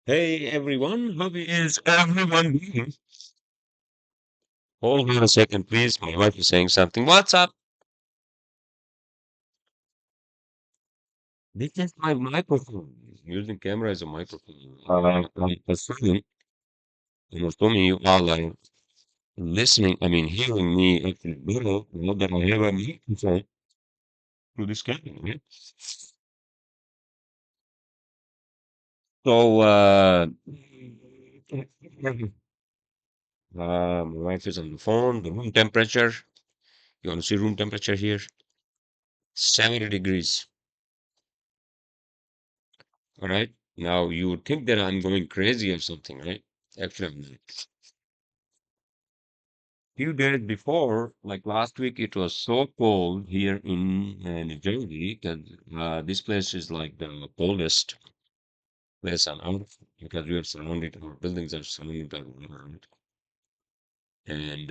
Hey everyone, how is everyone doing? Hold on a second, please. My wife is saying something. What's up? This is my microphone. Using camera as a microphone. I'm assuming you all are listening, hearing me actually better now that I have a microphone to this camera, right? So, my wife is on the phone. The room temperature, you want to see room temperature here? 70 degrees. All right. Now you would think that I'm going crazy or something, right? Actually, I'm not. Few days before, like last week, it was so cold here in New Jersey that this place is like the coldest place on earth because we are surrounded, our buildings are surrounded by water, right? And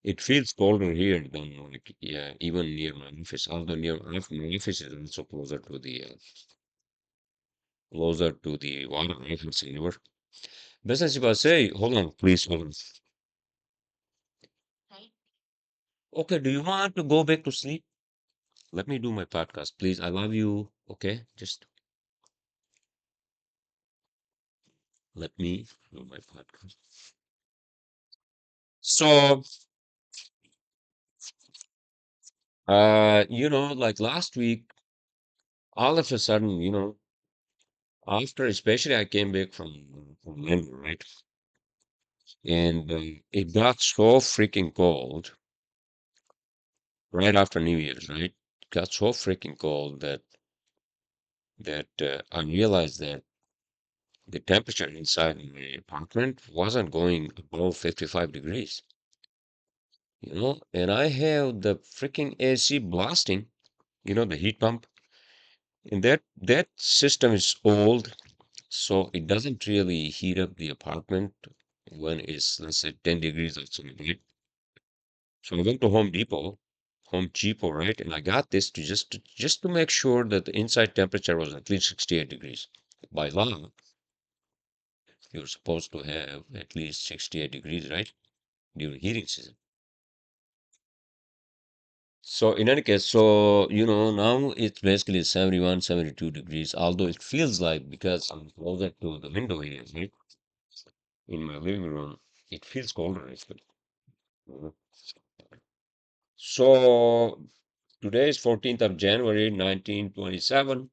it feels colder here than like yeah, even near my office. Although my office is also closer to the water, right? It's a river. Business, if I say, hold on, please, hold on. Okay, do you want to go back to sleep? Let me do my podcast, please. I love you. Okay, just let me do my podcast. So, like last week, all of a sudden, after especially I came back from London, right? And it got so freaking cold right after New Year's, right? It got so freaking cold that I realized that the temperature inside my apartment wasn't going above 55 degrees. And I have the freaking AC blasting, the heat pump, and that system is old, so it doesn't really heat up the apartment when it's, let's say, 10 degrees outside, right? So I went to Home Depot, right? And I got this to make sure that the inside temperature was at least 68 degrees. By law, you're supposed to have at least 68 degrees, right? During heating season. So in any case, now it's basically 71, 72 degrees, although it feels like because I'm closer to the window here, right? In my living room, it feels colder actually. Mhm. So today is 14th of January, 1927.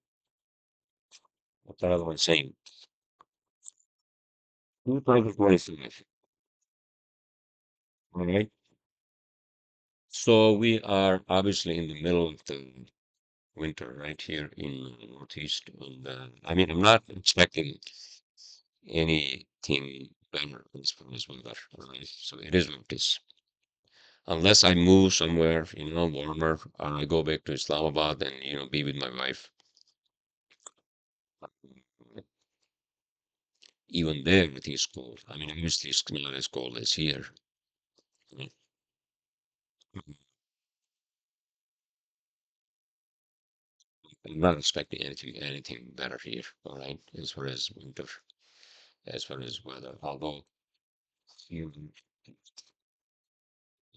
What's another one saying? 2025. All right. So we are obviously in the middle of the winter right here in the Northeast. And I'm not expecting anything better as far as weather. All right. So it is what it is. Unless I move somewhere, warmer, I go back to Islamabad and, be with my wife. Even there, everything is cold. Obviously, it's not as cold as here. Mm. I'm not expecting anything better here. All right, as far as winter, as far as weather. Although, you,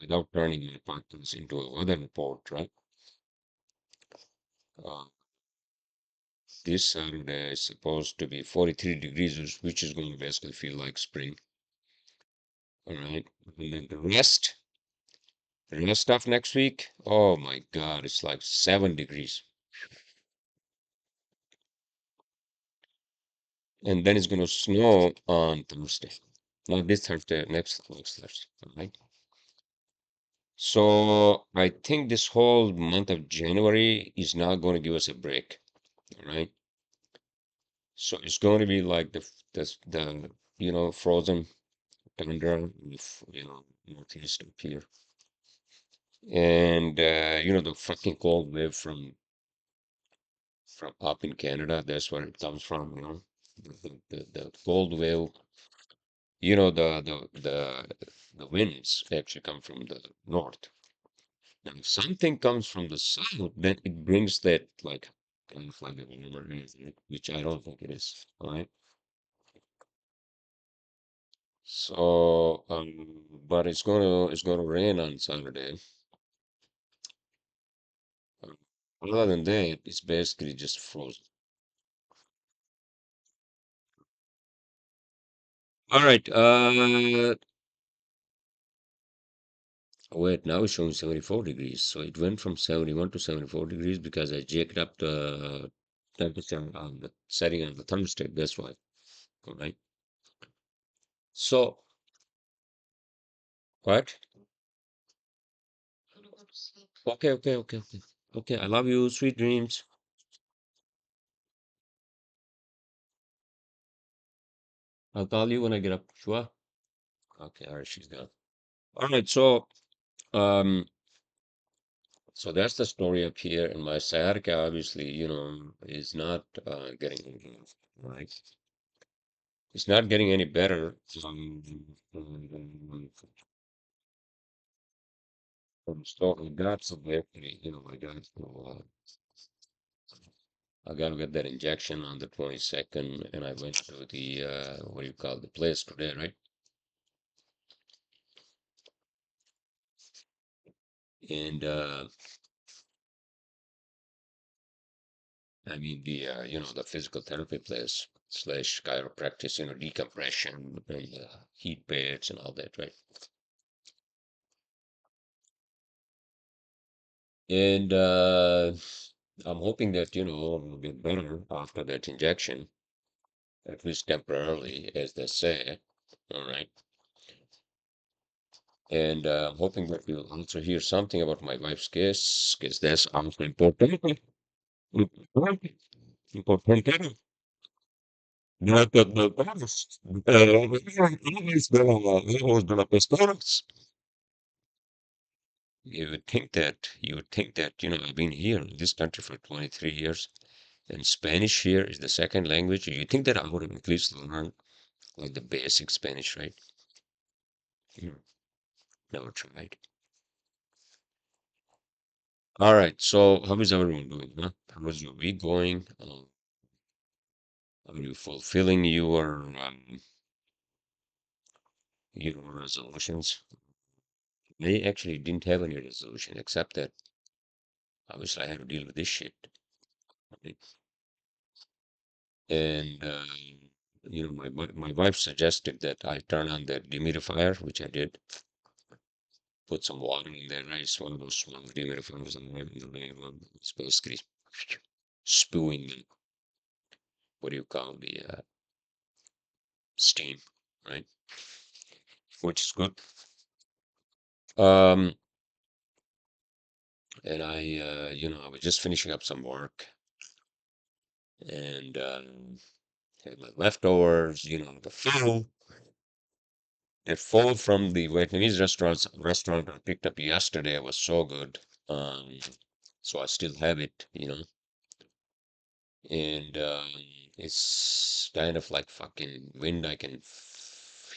without turning my podcast into a weather report, right? Uh, this Saturday is supposed to be 43 degrees, which is going to basically feel like spring. All right, and then the rest of next week, oh my God, it's like 7 degrees. And then it's going to snow on Thursday. Not this Thursday, next Thursday. All right. So I think this whole month of January is not going to give us a break. All right. So it's going to be like the frozen tundra with northeast up here, and the fucking cold wave from up in Canada. That's where it comes from. The cold wave. The winds actually come from the north. Now, if something comes from the south, then it brings that like kind of like a warmer air, right? Which I don't think it is. All right. So, but it's gonna rain on Saturday. Um, Other than that, it's basically just frozen. All right. Wait, now it's showing 74 degrees. So it went from 71 to 74 degrees because I jacked up the temperature on the setting on the thermostat. That's why. All right. So, what? Okay, okay, okay, okay. Okay, I love you. Sweet dreams. I'll call you when I get up. Sure. Okay, all right, she's gone. All right, so that's the story up here, and my sciatica obviously, is not getting right. It's not getting any better. So I got some actually, I got to get that injection on the 22nd, and I went to the what do you call the place today, right? And I mean the physical therapy place slash chiropractic, decompression and heat pads and all that, right? And I'm hoping that, I'll get better after that injection, at least temporarily, as they say. All right. And I'm hoping that you'll also hear something about my wife's case, because that's also important. Important. Important. Not that the bonus. Always been a pistolas. You would think that, I've been here in this country for 23 years, and Spanish here is the second language. You think that I would have at least learned like the basic Spanish, right? Hmm, Never tried. All right. So how is everyone doing, huh? How is your week going? Are you fulfilling your resolutions? I actually didn't have any resolution except that obviously I had to deal with this shit. Right? And my wife suggested that I turn on the dehumidifier, which I did. Put some water in there, right? It's one of those small dehumidifiers I have in the living room. It's basically spewing what do you call the steam, right? Which is good. Um, and I was just finishing up some work and had my leftovers, the food from the Vietnamese restaurant I picked up yesterday was so good. Um, so I still have it, and it's kind of like fucking wind. I can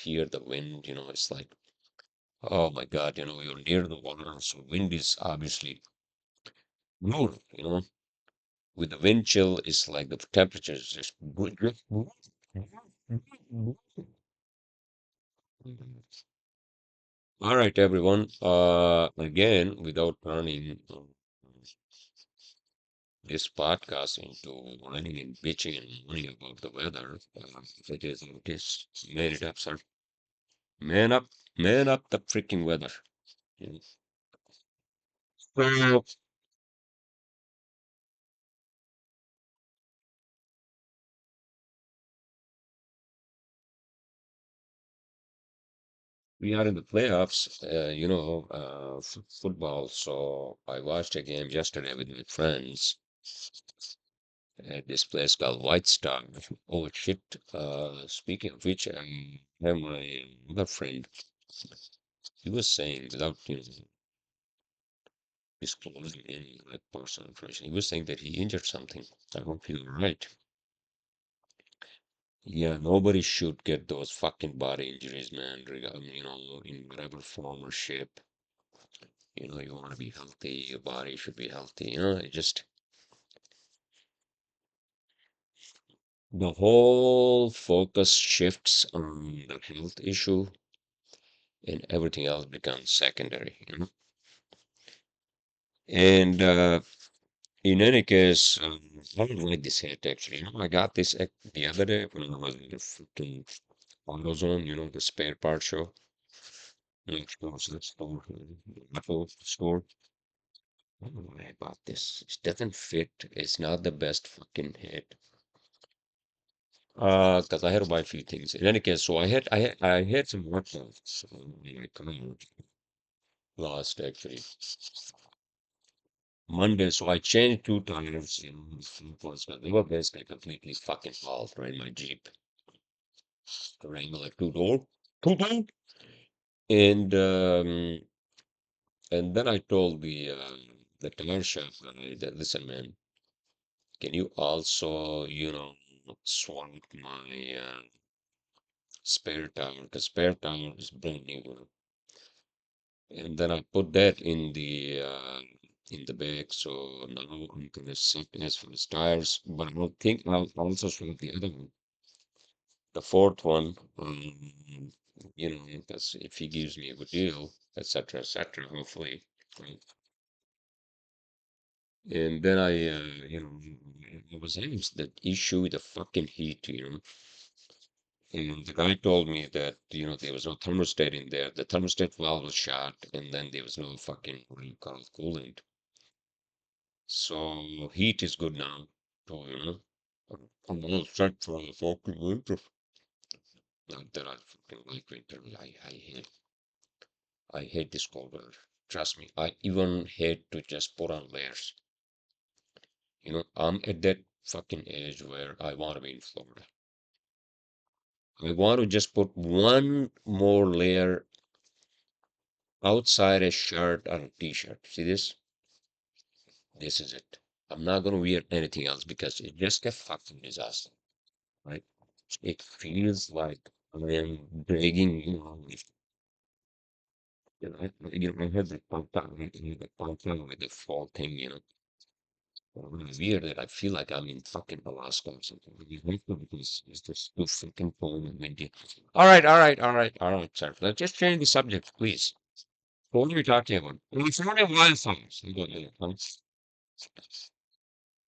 hear the wind, it's like, oh my God, you're near the water, so wind is obviously more, with the wind chill, it's like the temperature is just. All right, everyone. Again, without turning this podcast into whining and bitching and moaning about the weather, it is what it is. Man it up, sir. Man up, man up the freaking weather. You So we are in the playoffs, football. So I watched a game yesterday with my friends at this place called White Star. Oh shit! Speaking of which, I have my other friend. He was saying, without disclosing any like personal information, he was saying that he injured something. I hope you're right. Yeah, nobody should get those fucking body injuries, man. In whatever form or shape. You want to be healthy. Your body should be healthy. It just the whole focus shifts on the health issue and everything else becomes secondary, you know? And in any case, I don't like this hat actually. You know, I got this the other day when I was in the freaking AutoZone, you know, the spare part show. Next door to the store, the Apple store. I don't know why I bought this. It doesn't fit. It's not the best fucking hat. Because I had to buy a few things. In any case, so I had some work clothes on my car last actually Monday. So I changed two tires in was they were basically completely fucking bald, right? My Jeep, the Wrangler two door, and then I told the tire shop guy that listen, man, can you also swap my spare tire? Because spare tire is brand new. And then I put that in the bag. So now I'm gonna set as for the tires, but I don't think I'll also swap the other one, the fourth one. Because if he gives me a good deal, etc., hopefully. Right? And then I was having that issue with the fucking heat, And the guy told me that, there was no thermostat in there. The thermostat valve was shot, and then there was no fucking, what do you call it, coolant. So heat is good now. So, I'm all set for the fucking winter. Not that I fucking like winter. I hate this cold weather. Trust me, I even hate to just put on layers. I'm at that fucking age where I want to be in Florida. I want to just put one more layer outside a shirt or a t-shirt. See this? This is it. I'm not gonna wear anything else because it just a fucking disaster, right? It feels like I am dragging, I had the panta with the fall thing, when I wear it, I feel like I'm in fucking Alaska or something. Because it's just too fucking cold and windy. All right, sir. Let's just change the subject, please. What are we talking about? California wildfires.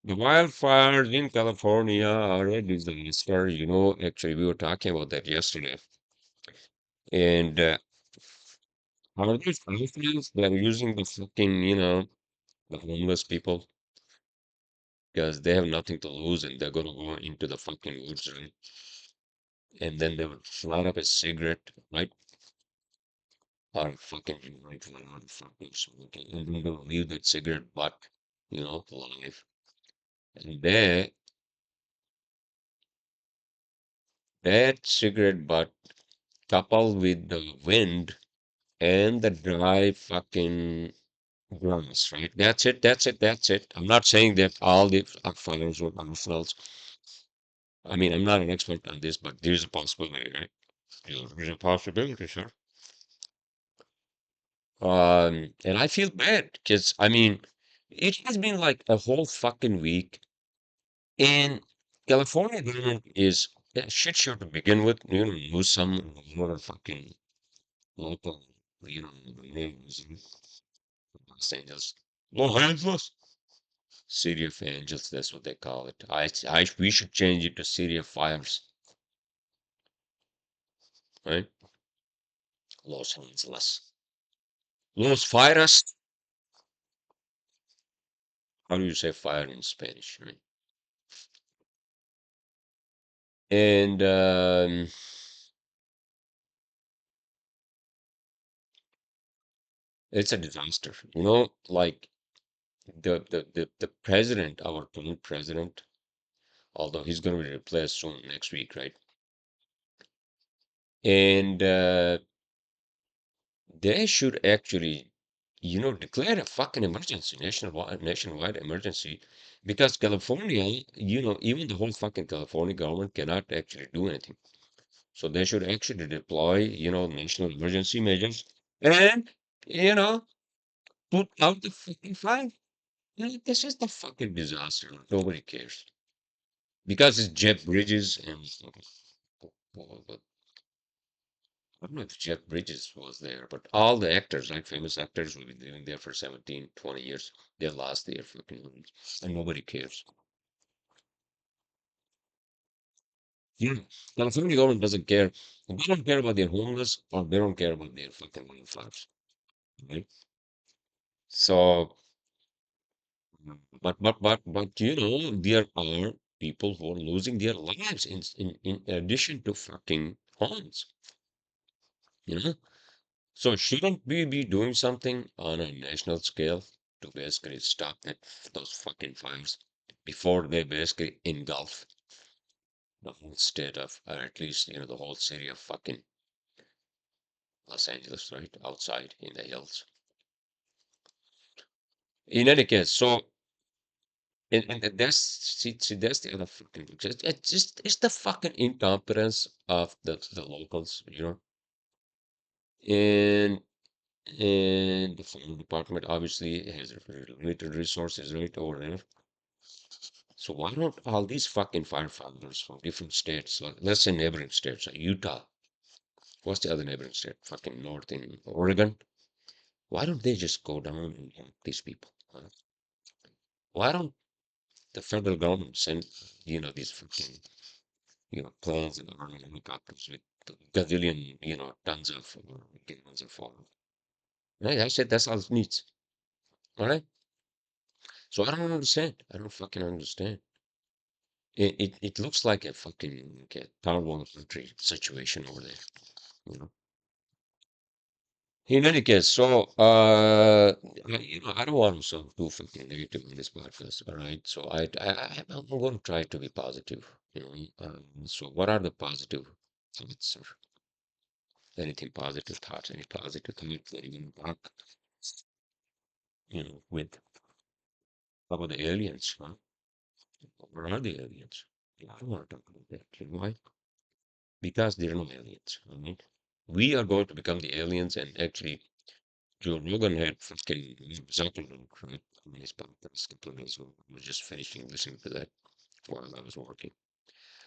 The wildfires in California are a disaster. Actually, we were talking about that yesterday. And are these Philippines that are using the fucking, the homeless people because they have nothing to lose and they're gonna go into the fucking woods, right? And then they would light up a cigarette, right? Or fucking like fucking smoking, and then they'll leave that cigarette butt, alive. And that cigarette butt coupled with the wind and the dry fucking grass, right? That's it, that's it, that's it. I'm not saying that all the fires were ourselves. I mean, I'm not an expert on this, but there's a possibility, right? There's a possibility, sure. And I feel bad because I mean, it has been like a whole fucking week in California. Government is a shit show to begin with. Lose some more fucking local, names, Los Angeles, Los Angeles, City of Angels. That's what they call it. We should change it to City of Fires, right? Los Angeles, Los Fires. How do you say fire in Spanish? Right? And it's a disaster. Like the president, our current president, although he's going to be replaced soon next week, right? And they should actually, declare a fucking emergency, nationwide emergency, because California, even the whole fucking California government cannot actually do anything. So they should actually deploy, national emergency measures and, you know, put out the fucking fire. This is the fucking disaster. Nobody cares. because it's Jeff Bridges and I don't know if Jeff Bridges was there, but all the actors, like famous actors, will be living there for 17, 20 years. They lost their fucking homes, and nobody cares. Yeah, California government doesn't care. They don't care about their homeless, or they don't care about their fucking wildflowers, right? So, but you know, there are people who are losing their lives in addition to fucking homes, you know? So shouldn't we be doing something on a national scale to basically stop those fucking fires before they basically engulf the whole state of, or at least, you know, the whole city of fucking Los Angeles, right? Outside in the hills. In any case, so and that's see that's the other fucking thing. It's the fucking incompetence of the locals, you know. And and the fire department obviously has limited resources right over there. So why don't all these fucking firefighters from different states, like let's say neighboring states, like Utah, what's the other neighboring state? Fucking north in Oregon. Why don't they just go down and help these people? Huh? Why don't the federal government send, you know, these fucking, you know, planes and army helicopters with gazillion, you know, tons of gallons of oil? Right? I said that's all it needs. All right. So I don't understand. I don't fucking understand. It looks like a fucking like a third world country situation over there. You know. In any case, so you know, I don't want to sound too fucking negative in this podcast, all right? So I'm going to try to be positive, you know. So what are the positive thoughts or anything positive thoughts, any positive thoughts that you can talk, you know, with about the aliens, huh? Where are the aliens? Yeah, I don't want to talk about that. You know why? Because there are no aliens, all right? We are going to become the aliens and actually Joe Rogan had fucking Zuckerberg, right? On his podcast a couple of days ago. I was just finishing listening to that while I was working.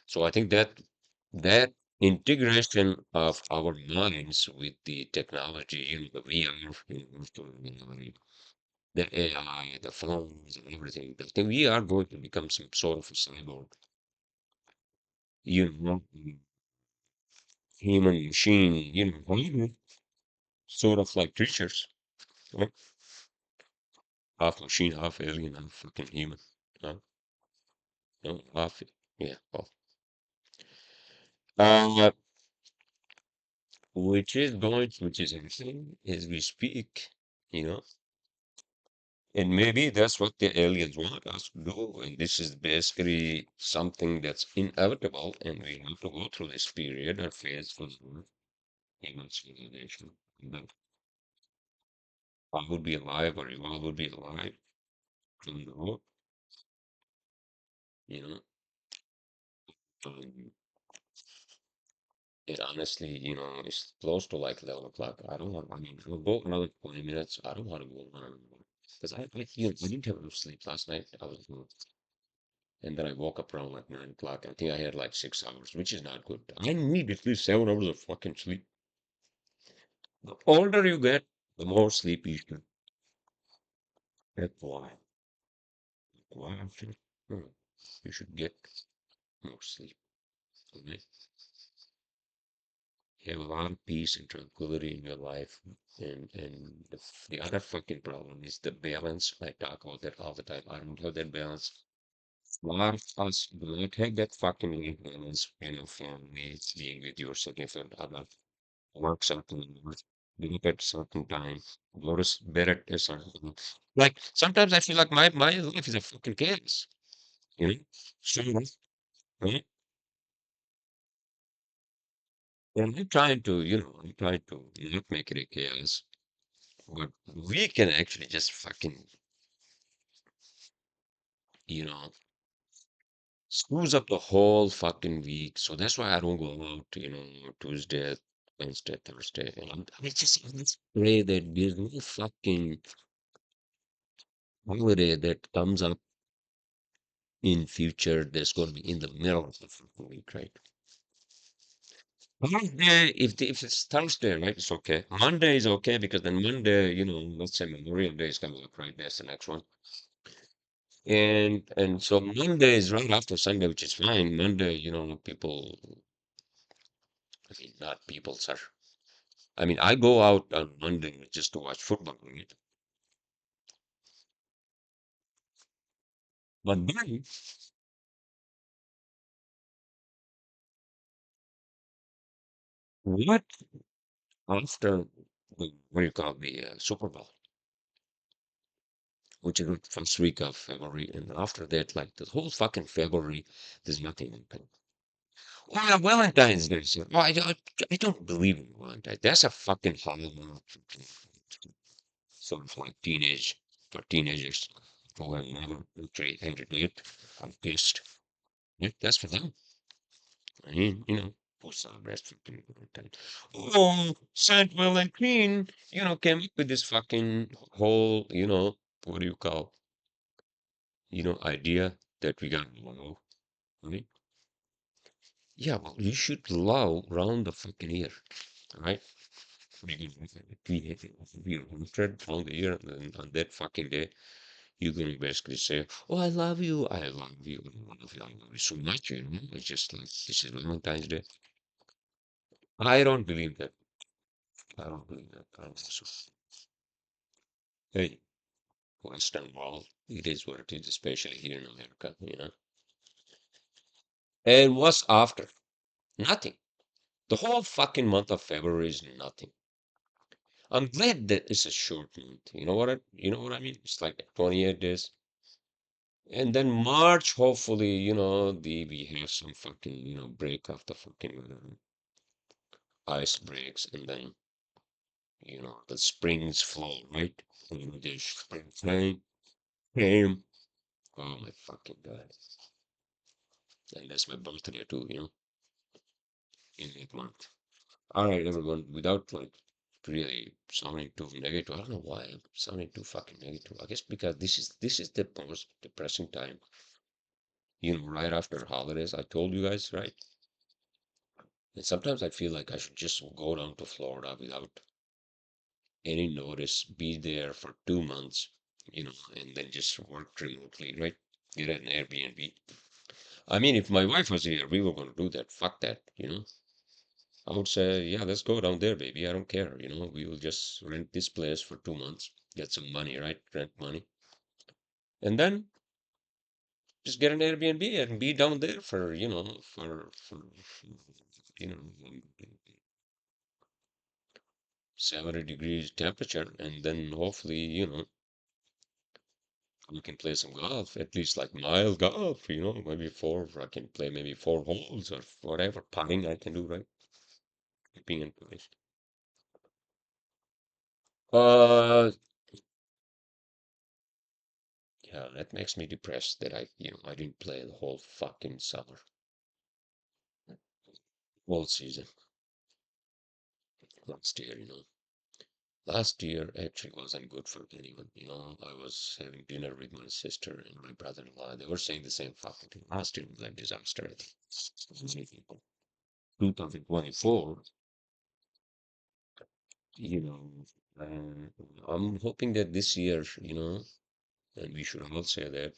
So I think that integration of our minds with the technology, you know, the VR, the AI, the phones, and everything, I think we are going to become some sort of a cyborg, you know, human machine, you know, sort of like creatures, right? Half machine, half alien, half fucking human. Uh, half, yeah, well, uh, which is happening as we speak, you know, and maybe that's what the aliens want us to do. And this is basically something that's inevitable, and we have to go through this period or phase for human civilization. But I would be alive, or I would be alive, from the hope, you know. Um, it honestly, you know, it's close to like 11 o'clock. I don't want, I mean, we'll go another 20 minutes. I don't want to go on. Because you know, I didn't have enough sleep last night. I was, and then I woke up around like 9 o'clock. I think I had like 6 hours, which is not good. I need at least 7 hours of fucking sleep. The older you get, the more sleep you should. That's why. Why I feel, hmm, you should get more sleep. Okay? Have a lot of peace and tranquility in your life. And the other fucking problem is the balance. I talk about that all the time. I don't have that balance. A lot of us do not have that fucking life balance, you know, family, being with your significant other, work something, get up at certain time, go to bed at a certain time. Like sometimes I feel like my life is a fucking chaos, you know? So, right? And I'm trying to, you know, I'm trying to not make it a chaos. But we can actually just fucking, you know, screws up the whole fucking week. So that's why I don't go out, you know, Tuesday, Wednesday, Thursday. And I just pray that there's no fucking holiday that comes up in future that's going to be in the middle of the fucking week, right? Monday, if it's Thursday, right, it's okay. Monday is okay because then Monday, let's say Memorial Day is coming up, right? That's the next one. And so Monday is right after Sunday, which is fine. Monday, people, I mean, not people, sir. I mean, I go out on Monday just to watch football, right? But then, what after what do you call the Super Bowl, which is the first week of February, and after that, like the whole fucking February, there's nothing open. Oh, yeah, Valentine's Day, sir. Oh, I don't believe in Valentine's. That's a fucking holiday, sort of like teenage for teenagers who have never actually entered it. I'm pissed. Yeah, that's for them. I mean, who celebrates fucking Valentine? Oh, Saint Valentine, came up with this fucking whole, what do you call, idea that we got love, right? Yeah, well, you should love round the fucking year, right? Because we hunted round the year, and then on that fucking day, you can basically say, "Oh, I love you, I love you, I love you, I love you so much." It's just like this is Valentine's Day. I don't believe that. I don't believe that. Hey, Western world, it is what it is, especially here in America. And what's after? Nothing. The whole fucking month of February is nothing. I'm glad that it's a short month. You know what I mean? It's like 28 days. And then March, hopefully, we have some fucking, break of the fucking ice breaks, and then, the springs flow, right? There's springtime came. Oh my fucking God. And that's my birthday too, in that month. All right, everyone, without like really sounding too negative, I don't know why I'm sounding too fucking negative. I guess because this is the most depressing time, right after holidays. I told you guys, right? And sometimes I feel like I should just go down to Florida without any notice, be there for 2 months, and then just work remotely, right? Get an Airbnb. I mean, if my wife was here, we were going to do that. Fuck that. I would say, yeah, let's go down there, baby. I don't care. We will just rent this place for 2 months, get some money, right? Rent money. And then just get an Airbnb and be down there for, you know, 70 degrees temperature. And then hopefully, we can play some golf, at least like mild golf, maybe I can play maybe 4 holes or whatever putting I can do, right? Keeping in place. Uh, yeah, that makes me depressed that I didn't play the whole fucking summer, whole season last year. Last year actually wasn't good for anyone. I was having dinner with my sister and my brother-in-law. They were saying the same fucking thing. Last year was a disaster. 2024, you know, I'm hoping that this year, and we should all say that,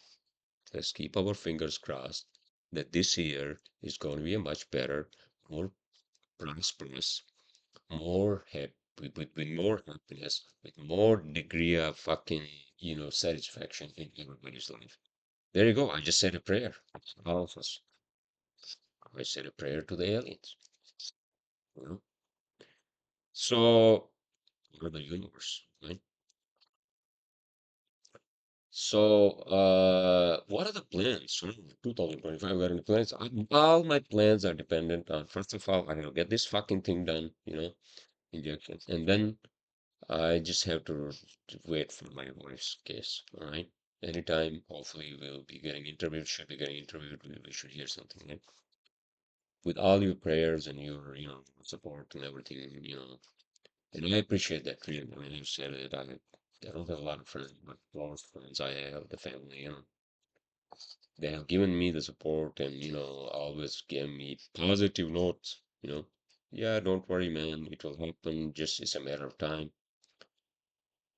let's keep our fingers crossed that this year is going to be a much better, more prosperous, more happy, with more happiness, with more degree of fucking, satisfaction in everybody's life. There you go. I just said a prayer. All of us. I said a prayer to the aliens. You know? So, or the universe, right? So, what are the plans? 2025, got any plans? All my plans are dependent on, first of all, I gotta get this fucking thing done, injections. And then I just have to wait for my wife's case, all right? Anytime, hopefully, we'll be getting interviewed, should be getting interviewed, we should hear something, right? With all your prayers and your, support and everything, and I appreciate that, really. I mean, you said it, I don't have a lot of friends, but close friends I have, the family. They have given me the support and, always give me positive notes. Yeah, don't worry, man. It will happen. Just it's a matter of time.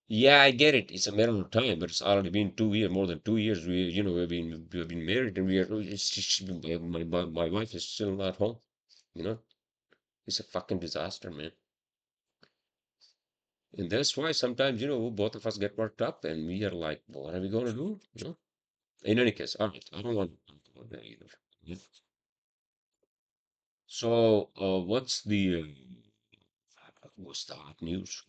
Yeah, I get it. It's a matter of time, but it's already been 2 years, more than 2 years. We've been married, and my wife is still not home. You know, it's a fucking disaster, man. And that's why sometimes, both of us get worked up, and we are like, what are we going to do? In any case, all right, I don't want to talk about that either. Yeah. So, what's the hot news?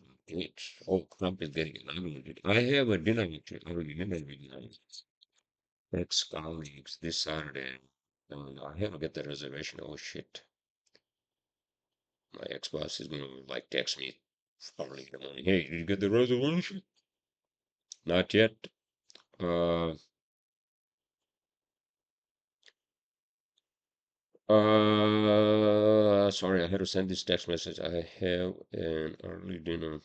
Oh, Trump is getting inaugurated. I have a dinner actually. I have a dinner with my ex-colleagues this Saturday. I have to get the reservation. Oh shit. My ex-boss is gonna like text me early in the morning. Hey, did you get the reservation? Not yet. Uh, sorry, I had to send this text message. I have an early dinner.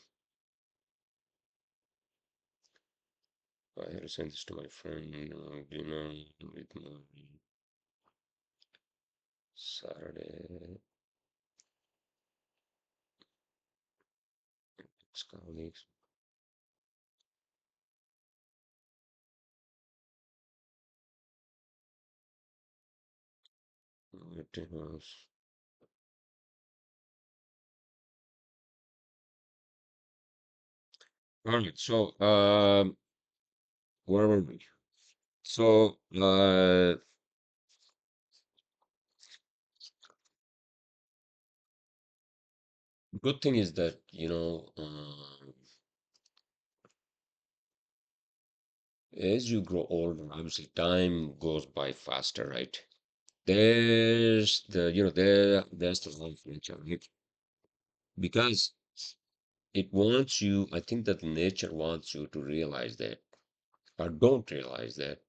I had to send this to my friend. Dinner with my Saturday ex-colleagues. Dinners. All right, so where were we? So good thing is that as you grow older, obviously time goes by faster, right? There's the life nature, right? Because it wants you, I think that nature wants you to realize that, or don't realize that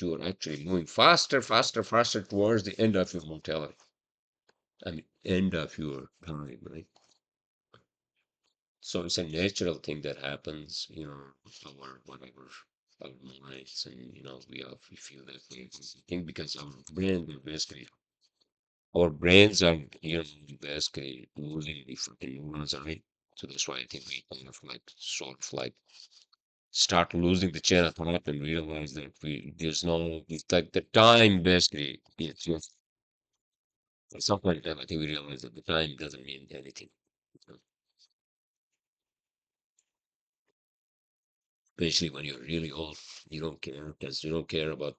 you are actually moving faster, faster, faster towards the end of your mortality. I mean, end of your time, right? So it's a natural thing that happens, our whatever, our minds, and we feel that way. I think because our brains are basically losing the fucking neurons, right? So that's why I think we kind of like sort of like start losing the chain of thought and realize that there's no it's like the time basically it's just at some point in time I think we realize that the time doesn't mean anything. you Especially when you're really old, you don't care because you don't care about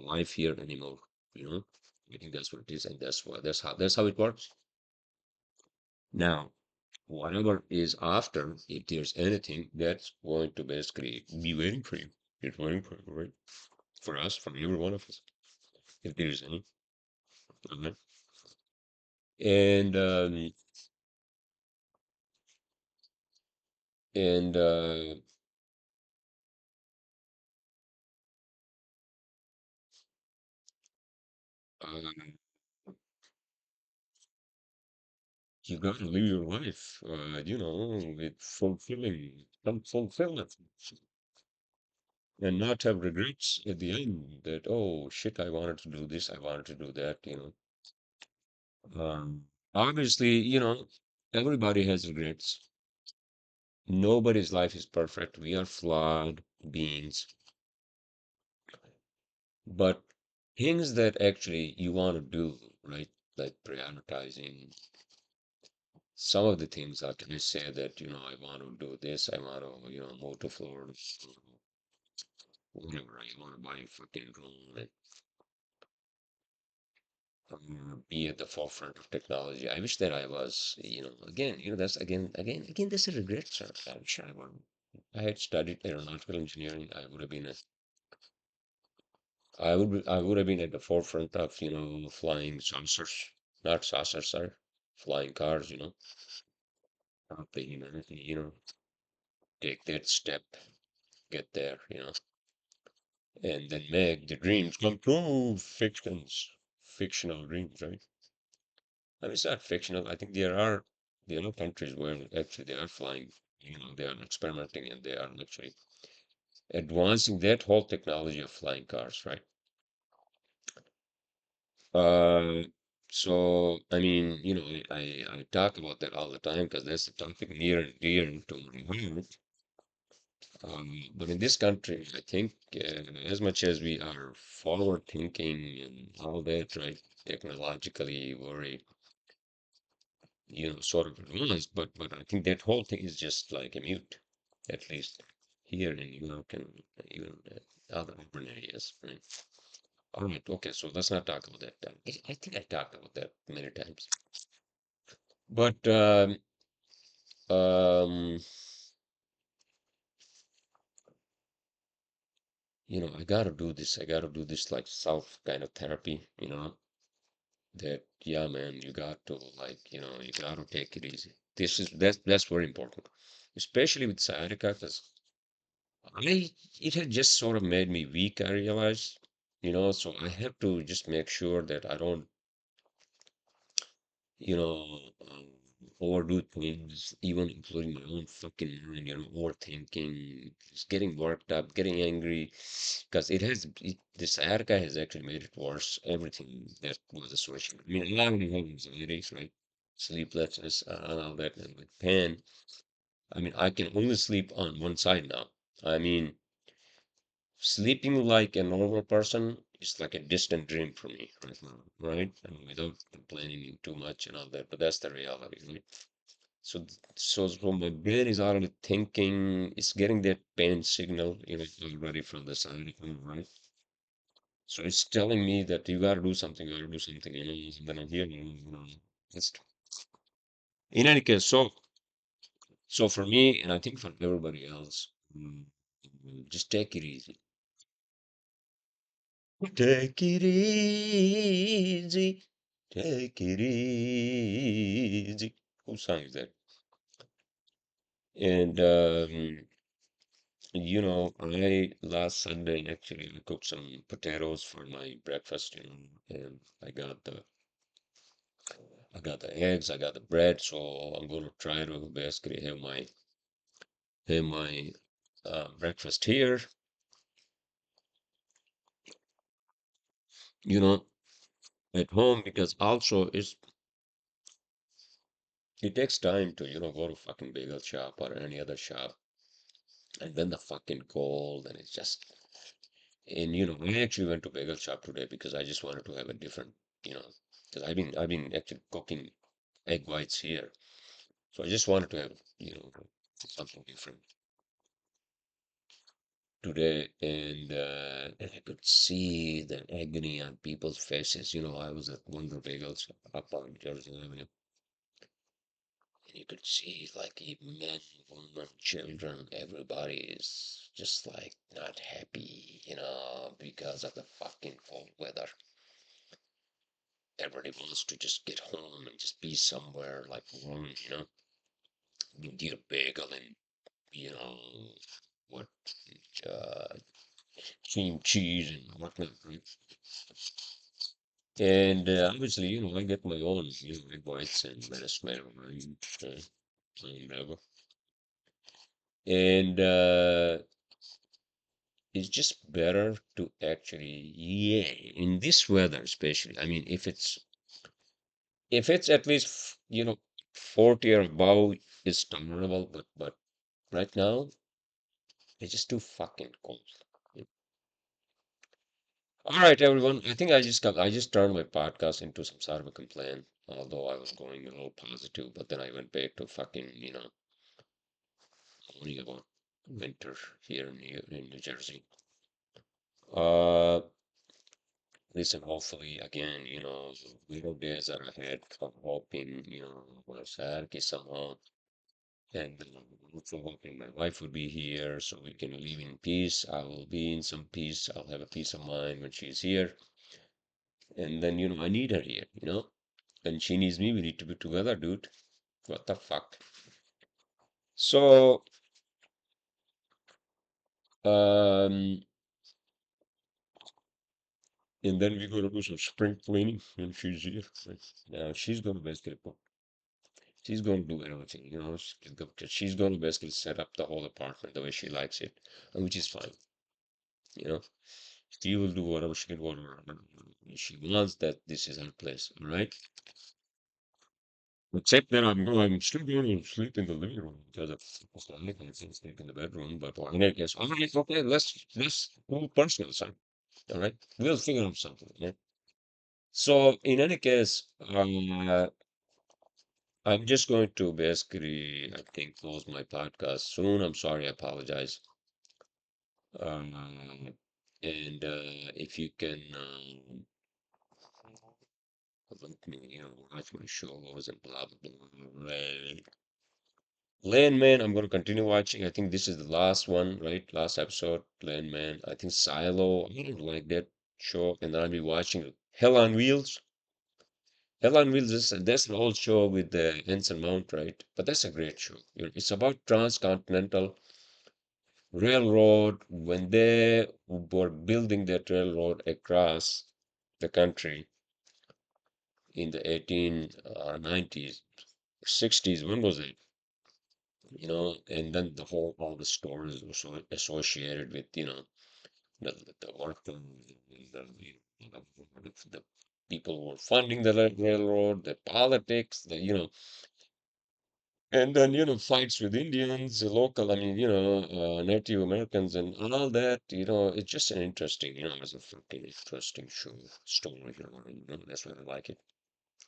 life here anymore. You know, I think that's what it is, and that's how it works. Now, whatever is after, if there's anything, that's going to basically be waiting for you. It's waiting for you, right? For us, for every one of us, if there's any. Okay? And and um, you got to live your life, with some fulfillment, and not have regrets at the end that, oh shit, I wanted to do this, I wanted to do that. Obviously, everybody has regrets. Nobody's life is perfect. We are flawed beings, but things that actually you want to do, right? Like prioritizing some of the things. I can say that, I want to do this, I want to, move to Florida, whatever. I want to buy a fucking drone and be at the forefront of technology. I wish that I was, again, that's again, that's a regret, sir. I wish I had studied aeronautical engineering. I would have been at the forefront of, flying saucers, not saucers, sir, flying cars, help the humanity, take that step, get there, and then make the dreams come true. Fictional dreams, right? I mean, it's not fictional. I think there are countries where actually they are flying, they are experimenting and they are actually advancing that whole technology of flying cars, right? Uh, so I mean, I talk about that all the time because that's a topic near and dear to my heart. But in this country, I think as much as we are forward thinking and all that, right, technologically very, sort of advanced, but I think that whole thing is just like a mute, at least here in New York and even other urban areas, right? All right, okay, so let's not talk about that. I think I talked about that many times. But um, I gotta do this. I gotta do this like self kind of therapy, that yeah, man, you got to like, you gotta take it easy. That's very important, especially with sciatica, because it had just sort of made me weak, I realized, so I have to just make sure that I don't you know, um, overdo things, even including my own fucking mind, overthinking, just getting worked up, getting angry, because the sciatica has actually made it worse. Everything that was associated. I mean, a lot of them have anxieties, right? Sleeplessness, and all that, and with pain. I mean, I can only sleep on one side now. I mean, sleeping like a normal person is like a distant dream for me right now, right? I mean, without complaining too much and all that, but that's the reality, right? So my brain is already thinking, it's getting that pain signal, already from the side, right? So it's telling me that you gotta do something, you gotta do something, and then I'm here, it's, in any case, so for me, and I think for everybody else, just take it easy. Take it easy. Take it easy. Who sang that? And I last Sunday actually I cooked some potatoes for my breakfast, and I got the eggs, I got the bread, so I'm gonna try to basically have my breakfast here, you know, at home because also it takes time to, go to fucking bagel shop or any other shop and then the fucking cold and it's just and I actually went to bagel shop today because I just wanted to have a different you know because I've been actually cooking egg whites here, so I just wanted to have something different today, and I could see the agony on people's faces. I was at one of the bagels up on Jersey Avenue, and you could see like men, women, children, everybody is just like not happy, because of the fucking cold weather. Everybody wants to just get home and just be somewhere like warm, get a bagel and, you know, what, uh, cream cheese and whatnot, right? And obviously, I get my own, egg whites and lettuce, tomato, and plain whatever. And it's just better to actually, yeah, in this weather especially. I mean, if it's at least 40 or above, it's tolerable. But right now it's just too fucking cold. All right, everyone. I think I just turned my podcast into some sort of a complaint. Although I was going all positive, but then I went back to fucking moaning about winter here in New Jersey. Uh, Listen, hopefully, again, little days that I had, I'm hoping, Sarki somehow, and also hoping my wife would be here so we can live in peace. I will be in some peace. I'll have a peace of mind when she's here. And then, I need her here, and she needs me. We need to be together, dude. What the fuck? So, um, and then we're gonna do some spring cleaning when she's here. Now she's gonna basically put She's going to do everything, you know. She's going to basically set up the whole apartment the way she likes it, and which is fine, you know. She will do whatever she can, whatever she wants. That this is her place, all right. Except that I'm still going to sleep in the living room because I can't sleep in the bedroom. But well, in any case, all right, okay, let's do personal, son. All right, we'll figure out something. Yeah? So in any case, I'm just going to basically, I think, close my podcast soon. I'm sorry, I apologize. Uh, and if you can let me, watch my shows and blah blah blah. Lane Man, I'm going to continue watching. I think this is the last one, right? Last episode, Lane Man. I think Silo. I don't like that show, and then I'll be watching Hell on Wheels. Hell on Wheels is that's an old show with the Anson Mount, right? But that's a great show. It's about transcontinental railroad when they were building that railroad across the country in the 1890s, 60s. When was it? And then the whole all the stories also associated with the work and the people who were funding the railroad, the politics, and then fights with Indians, the local, I mean, Native Americans and all that. It's just an interesting, it's a fucking interesting story. That's why I like it.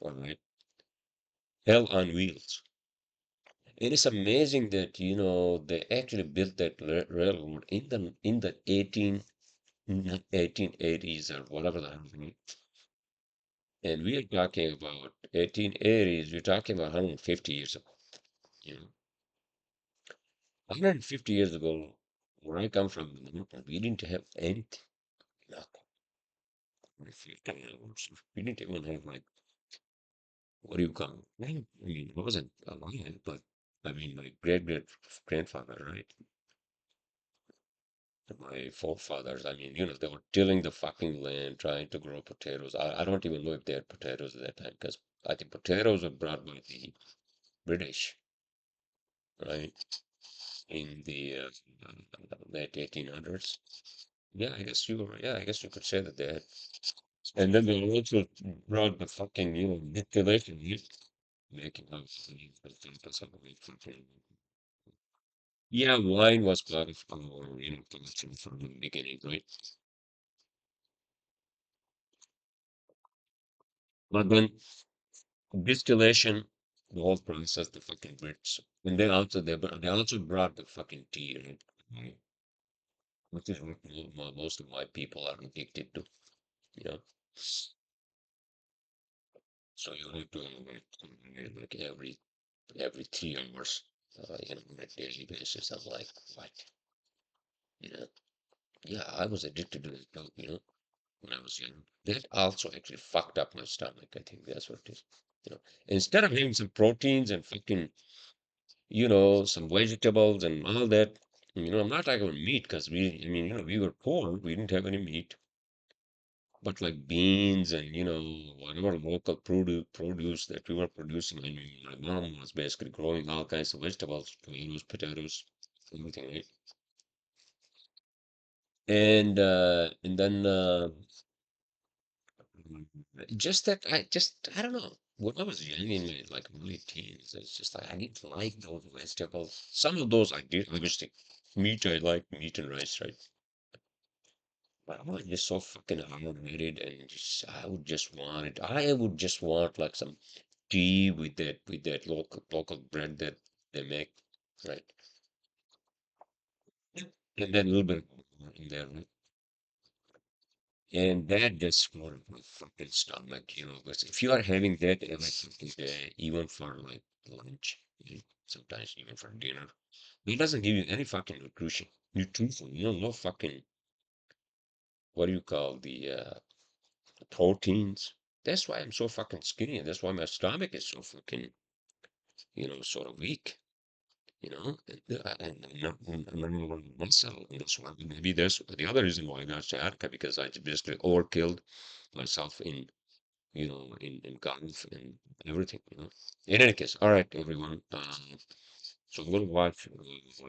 All right, Hell on Wheels. It is amazing that they actually built that railroad in the 1880s or whatever the hell. And we are talking about 1880s. We're talking about 150 years ago. You know, 150 years ago, where I come from, we didn't have anything. Nothing. We didn't even have like what do you call it? I mean, I wasn't alive, but I mean, my great grandfather, right? My forefathers, I mean, they were tilling the fucking land, trying to grow potatoes. I don't even know if they had potatoes at that time, because I think potatoes were brought by the British, right, in the late 1800s. Yeah, I guess you were, yeah, I guess you could say that they had. And then they also brought the fucking, distillation, making of potatoes. Yeah, wine was part of our, culture from the beginning, right? But then distillation, the whole process, the fucking Brits. And they also brought the fucking tea, right? Right. Which is what most of my people are addicted to, you know. So you have to like every 3 hours, on a daily basis. I'm like, what? You know? Yeah, I was addicted to it, when I was young. That also actually fucked up my stomach. I think that's what it is. Instead of having some proteins and fucking some vegetables and all that. I'm not talking about meat because I mean, we were poor. We didn't have any meat, but like beans and, whatever local produce that we were producing. I mean, my mom was basically growing all kinds of vegetables, tomatoes, potatoes, everything, right? And then, mm, just that I don't know. When I was young in my like early teens, it's just like I didn't like those vegetables. Some of those I did, obviously. Meat, I like meat and rice, right? But I was just so fucking hard-headed and just I would just want like some tea with that local bread that they make, right? And then a little bit in there, right? And that just exploded my fucking stomach, because if you are having that every fucking day, even for like lunch, sometimes even for dinner, it doesn't give you any fucking nutrition, no fucking, what do you call the proteins. That's why I'm so fucking skinny, and that's why my stomach is so fucking, sort of weak, and I'm not muscle. And that's why maybe that's the other reason why I got sciatica because I basically overkilled myself in in golf and everything, In any case, all right, everyone. So I'm gonna watch.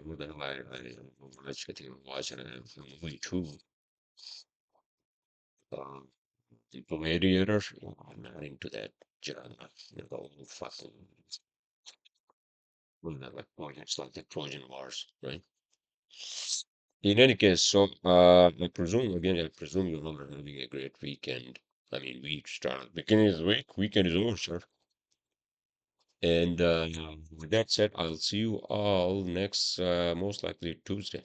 What the hell I think I'm watching a movie too. Um, the Gladiator. I'm not into that genre. Fucking whatever. Oh, it's like the Trojan Wars, right? In any case, so I presume you all are having a great weekend. I mean, week started beginning of the week. Weekend is over, sir. And with that said, I'll see you all next, most likely Tuesday.